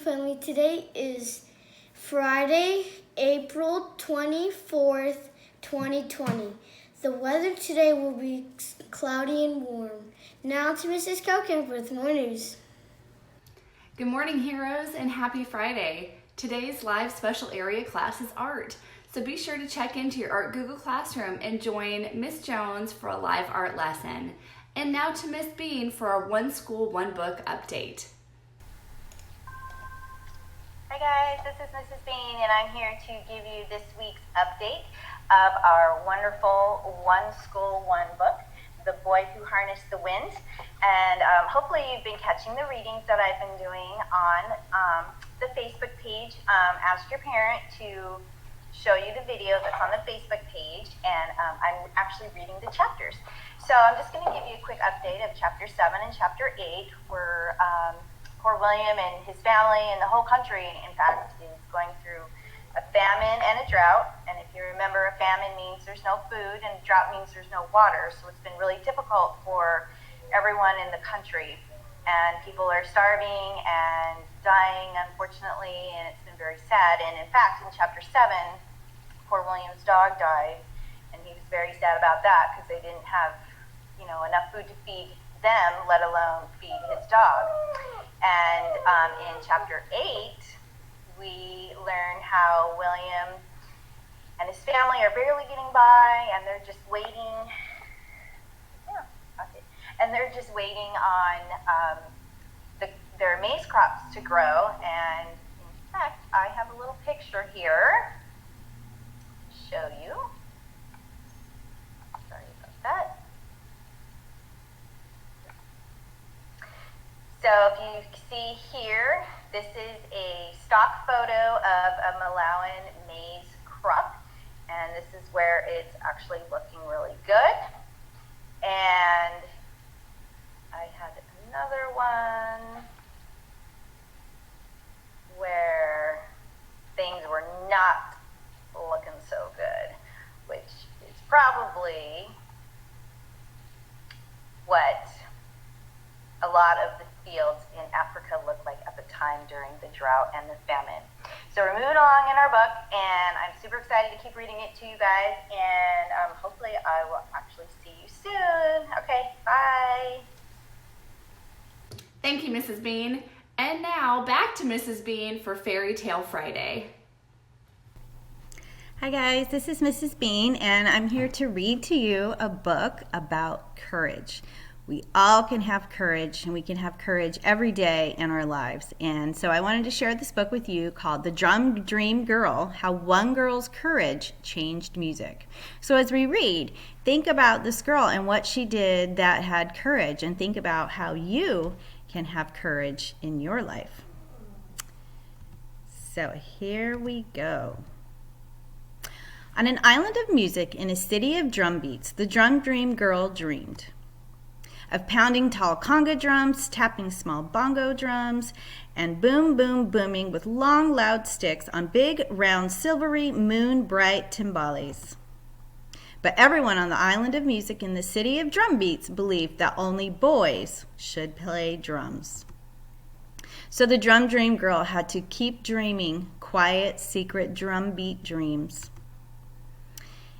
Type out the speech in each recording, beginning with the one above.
Family. Today is Friday, April 24th, 2020. The weather today will be cloudy and warm. Now to Mrs. Koken with more news. Good morning, heroes, and happy Friday. Today's live special area class is art, so be sure to check into your Art Google Classroom and join Miss Jones for a live art lesson. And now to Miss Bean for our One School, One Book update. Hi guys, this is Mrs. Bean, and I'm here to give you this week's update of our wonderful One School, One Book, The Boy Who Harnessed the Wind. And hopefully you've been catching the readings that I've been doing on the Facebook page. Ask your parent to show you the video that's on the Facebook page, and I'm actually reading the chapters. So I'm just going to give you a quick update of Chapter 7 and Chapter 8, where poor William and his family and the whole country, in fact, is going through a famine and a drought. And if you remember, a famine means there's no food, and a drought means there's no water. So it's been really difficult for everyone in the country. And people are starving and dying, unfortunately, and it's been very sad. And in fact, in Chapter 7, poor William's dog died, and he was very sad about that because they didn't have, enough food to feed them, let alone feed his dog. And in Chapter 8, we learn how William and his family are barely getting by, and they're just waiting. And they're just waiting on their maize crops to grow. And in fact, I have a little picture here to show you. Sorry about that. So if you see here, this is a stock photo of a Malawian maize crop, and this is where it's actually looking really good. And I had another one where things were not looking so good, which is probably what a lot of the fields in Africa looked like at the time during the drought and the famine. So we're moving along in our book, and I'm super excited to keep reading it to you guys, and hopefully I will actually see you soon. Okay, bye. Thank you, Mrs. Bean. And now back to Mrs. Bean for Fairy Tale Friday. Hi guys, this is Mrs. Bean, and I'm here to read to you a book about courage. We all can have courage, and we can have courage every day in our lives. And so I wanted to share this book with you called The Drum Dream Girl, How One Girl's Courage Changed Music. So as we read, think about this girl and what she did that had courage, and think about how you can have courage in your life. So here we go. On an island of music in a city of drum beats, the Drum Dream Girl dreamed of pounding tall conga drums, tapping small bongo drums, and boom, boom, booming with long, loud sticks on big, round, silvery, moon-bright timbales. But everyone on the island of music in the city of drum beats believed that only boys should play drums. So the Drum Dream Girl had to keep dreaming quiet, secret drum beat dreams.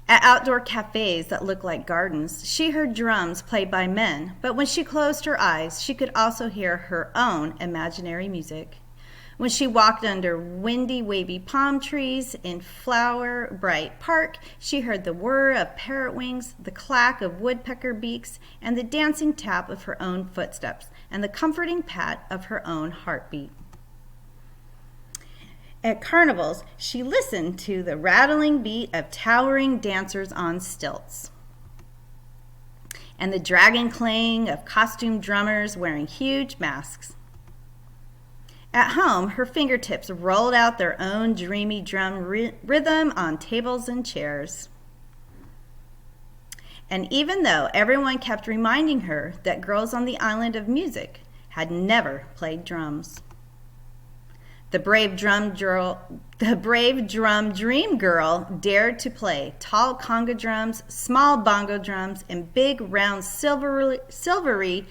At outdoor cafes that looked like gardens, she heard drums played by men, but when she closed her eyes, she could also hear her own imaginary music. When she walked under windy, wavy palm trees in Flower Bright Park, she heard the whir of parrot wings, the clack of woodpecker beaks, and the dancing tap of her own footsteps, and the comforting pat of her own heartbeat. At carnivals, she listened to the rattling beat of towering dancers on stilts and the dragon clang of costumed drummers wearing huge masks. At home, her fingertips rolled out their own dreamy drum rhythm on tables and chairs. And even though everyone kept reminding her that girls on the island of music had never played drums, the brave drum dream girl dared to play tall conga drums, small bongo drums, and big round silvery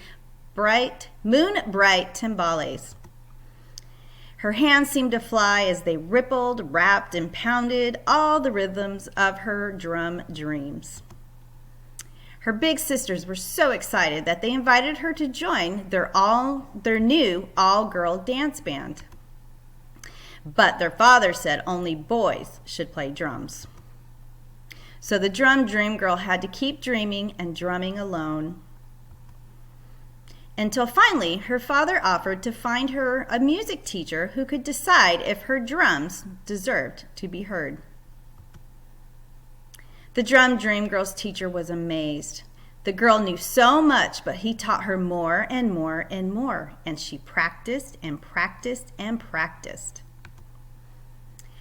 bright moon bright timbales. Her hands seemed to fly as they rippled, rapped, and pounded all the rhythms of her drum dreams. Her big sisters were so excited that they invited her to join their new all-girl dance band. But their father said only boys should play drums. So the drum dream girl had to keep dreaming and drumming alone. Until finally, her father offered to find her a music teacher who could decide if her drums deserved to be heard. The drum dream girl's teacher was amazed. The girl knew so much, but he taught her more and more and more, and she practiced and practiced and practiced,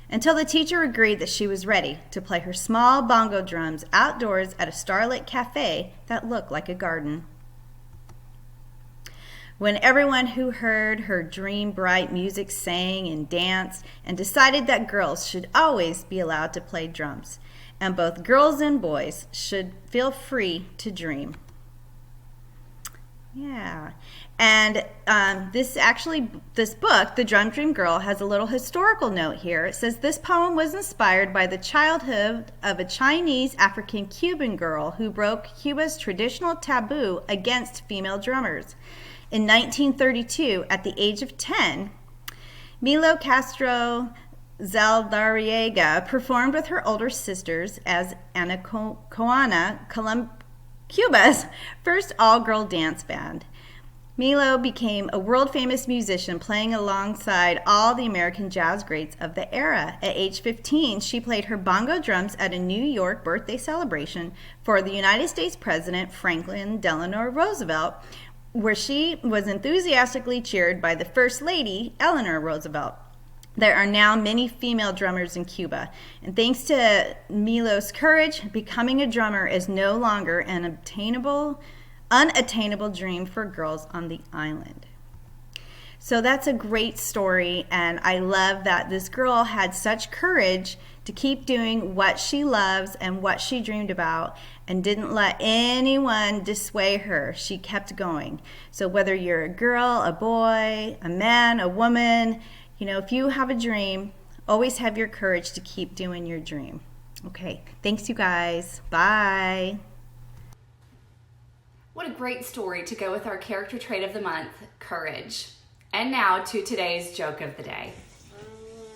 until the teacher agreed that she was ready to play her small bongo drums outdoors at a starlit cafe that looked like a garden. When everyone who heard her dream bright music sang and danced and decided that girls should always be allowed to play drums, and both girls and boys should feel free to dream. Yeah, and this book, The Drum Dream Girl, has a little historical note here. It says this poem was inspired by the childhood of a Chinese African Cuban girl who broke Cuba's traditional taboo against female drummers. In 1932, at the age of 10, Milo Castro Zaldariega performed with her older sisters as Anacoana, Cuba's first all-girl dance band. Milo became a world-famous musician, playing alongside all the American jazz greats of the era. At age 15, she played her bongo drums at a New York birthday celebration for the United States President Franklin Delano Roosevelt, where she was enthusiastically cheered by the First Lady, Eleanor Roosevelt. There are now many female drummers in Cuba, and thanks to Milo's courage, becoming a drummer is no longer an unattainable dream for girls on the island. So that's a great story, and I love that this girl had such courage to keep doing what she loves and what she dreamed about and didn't let anyone dissuade her. She kept going. So whether you're a girl, a boy, a man, a woman, if you have a dream, always have your courage to keep doing your dream. Okay, thanks you guys. Bye. What a great story to go with our character trait of the month, courage. And now to today's joke of the day.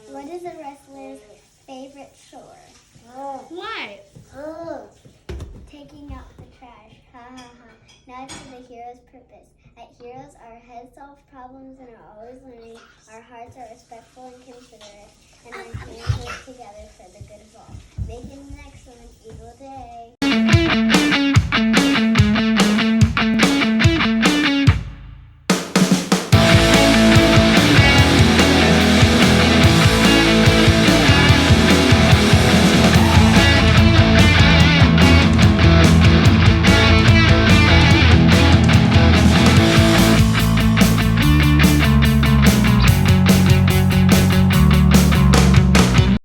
What is a wrestler's favorite chore? What? Taking out the trash. Ha ha ha. Now to the hero's purpose. At Heroes, our heads solve problems and are always learning. Our hearts are respectful and considerate, and our hands work together for the good of all. Making an excellent